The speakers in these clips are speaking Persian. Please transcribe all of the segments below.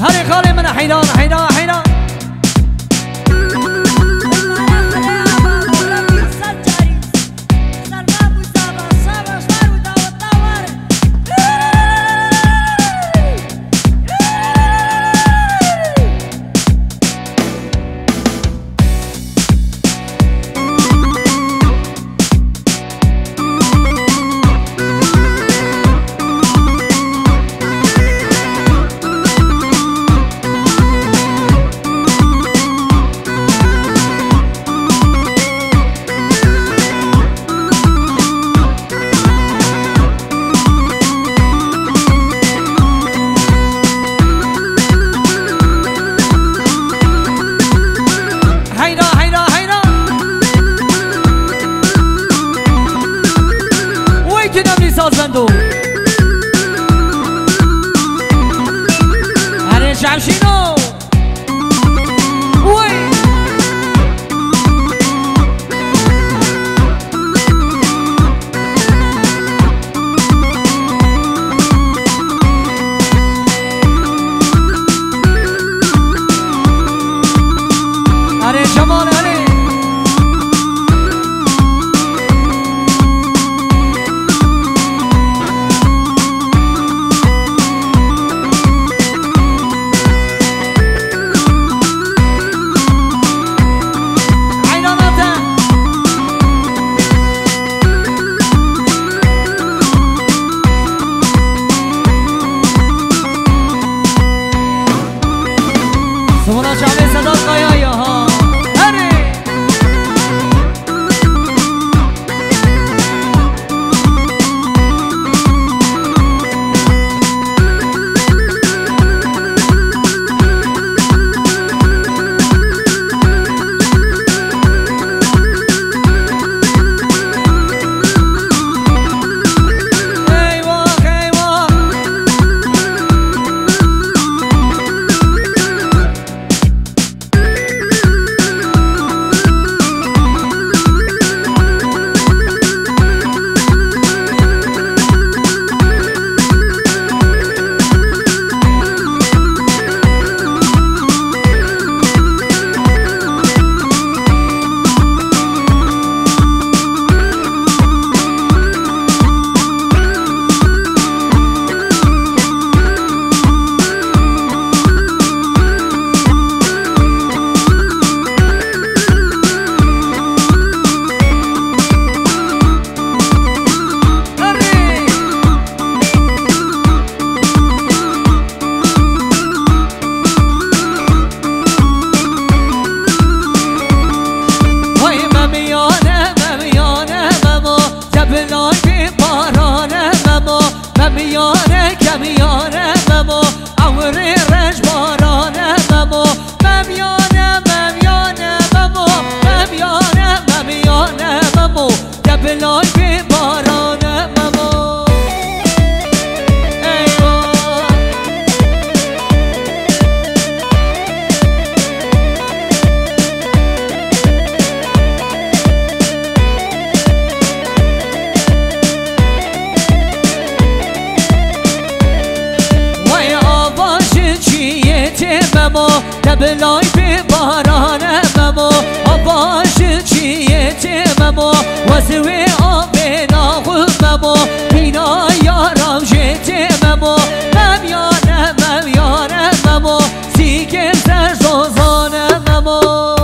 هاري خالي من حيدان حيدان حيدان بندو هنرجع شنو وي هني جمال هني دبلای به باران ممو آباش چیه ممو وزوی آب ناغو ممو بینا یارم جت ممو ممیانه ممو سیگه زرزوزانه ممو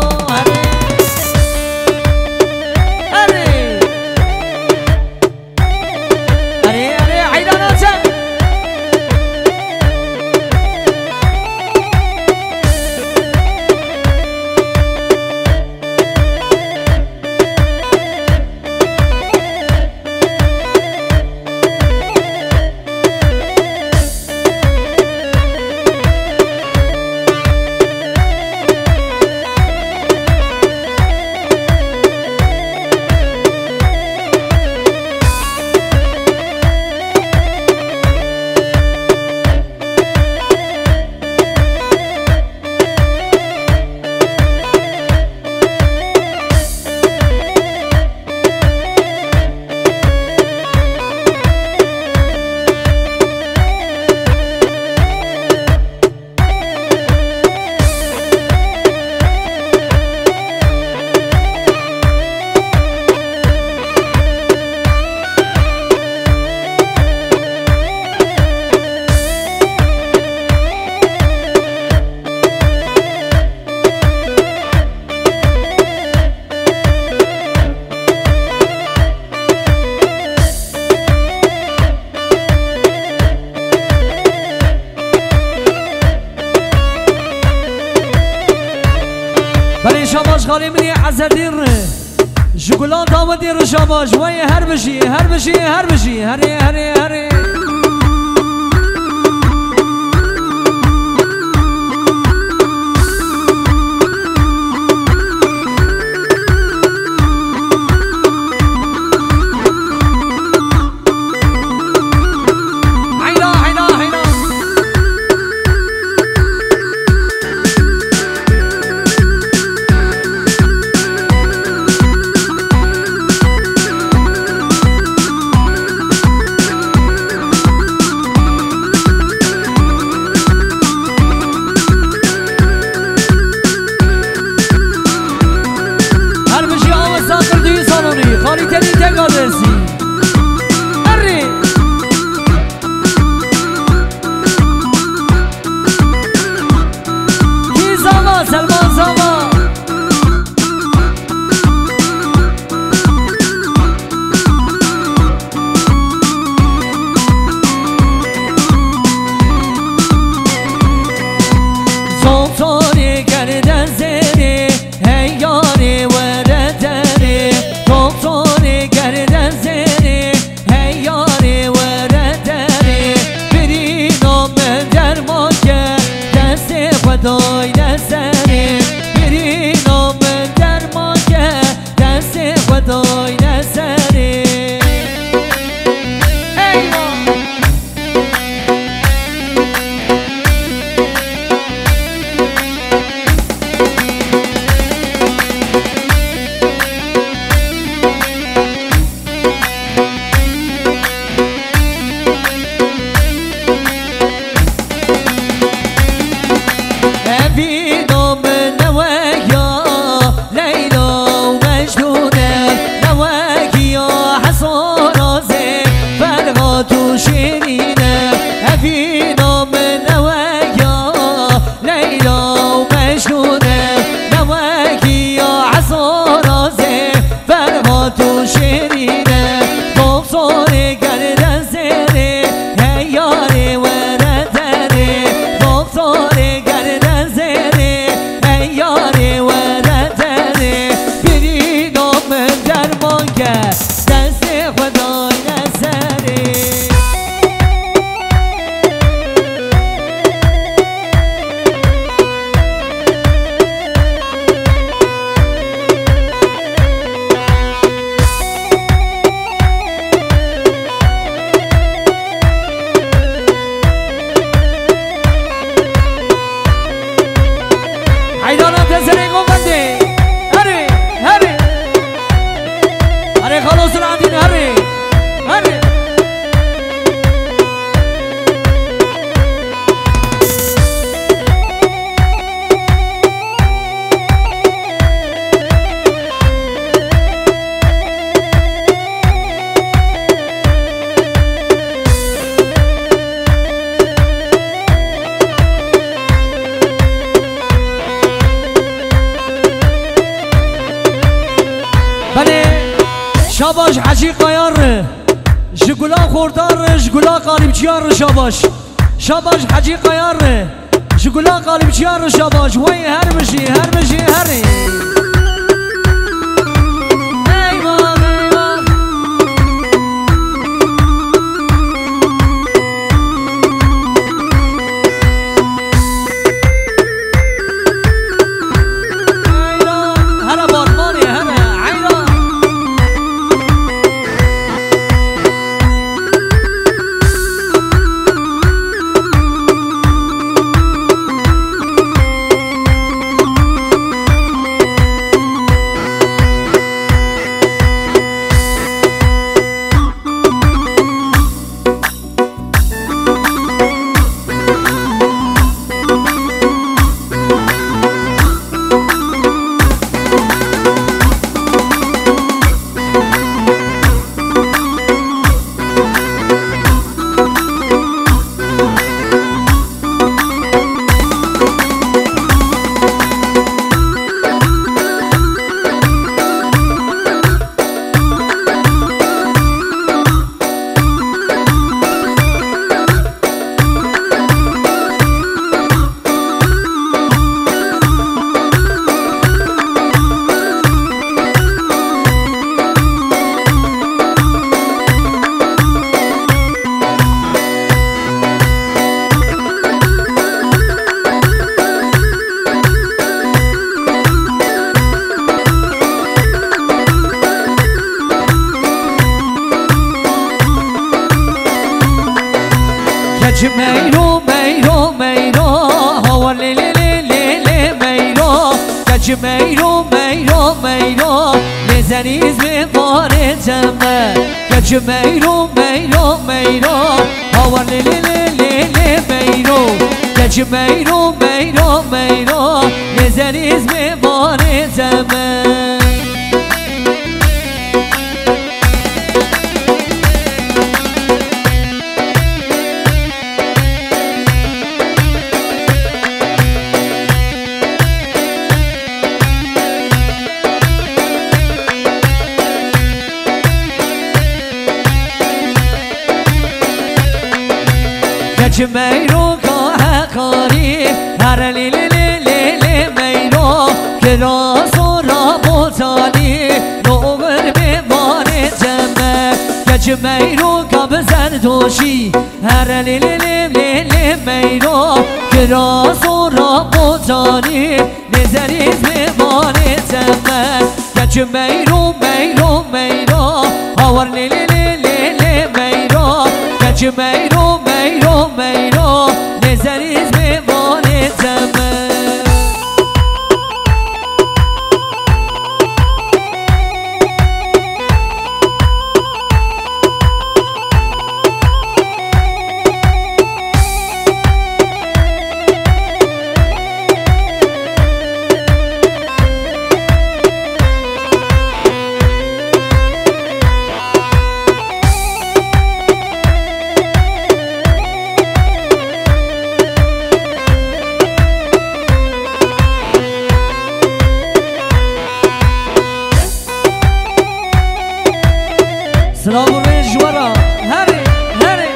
هري شاباش خالي مني عزدير شوكولا دامدير شاباش وي هربشي هربشي هربشي هري هري هري خالی ترین تگادرسی اری کی زما سلمان زما زمتانی گردن زنی هیانی وردنی زمتانی گردن زنی هیانی وردنی بری نام درمان که دست خدای نزنی بری نام درمان که دست خدای نزنی شاباش حجی قیار جگولا خوردار جگولا قالبچیار شاباش شاباش حجی قیار جگولا قالبچیار شاباش وی هرمشی هرمشی هری كج ميرو ميرو ميرو هو لي لي لي لي لي ميرو كج ميرو ميرو ميرو لزنيز بفار جمع كج ميرو ميرو ميرو هو لي لي لي لي لي ميرو كج ميرو ميرو ميرو لزنيز بفار جمع كج ميرو كاه كاري هر لي لي لي لي لي ميرو كراسو رابو تاني نوبر ببار جمع كج ميرو كابزر دوشي هر لي لي لي لي لي ميرو كراسو رابو تاني نزريز ببار جمع كج ميرو ميرو ميرو هور لي لي لي لي لي ميرو كج ميرو ميرو ميرو نزريز ببار جمع سلام الريج ورا هري هري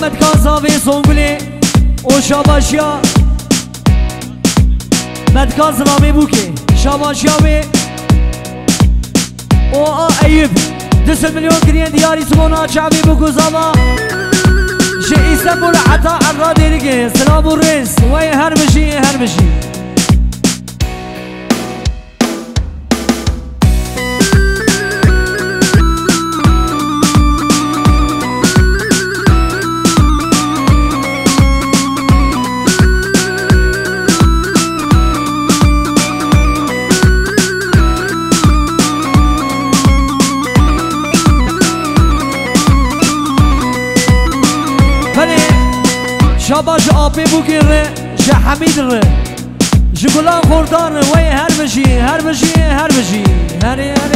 مدکازاوی زنگلی او شاباشیا مدکاز رامی بوکی شاباشیاوی او ایوب 200 میلیون کرین دیاری سمونا شعبی بوکو زاما جه ایستانبول حتی عرا دیرگه سلام و رئیس وی هر بشی هر بشی شاباش آبی بگیره شه حمید ره جگلان خوردار وی هر بشی هر بشی هر بشی هری هری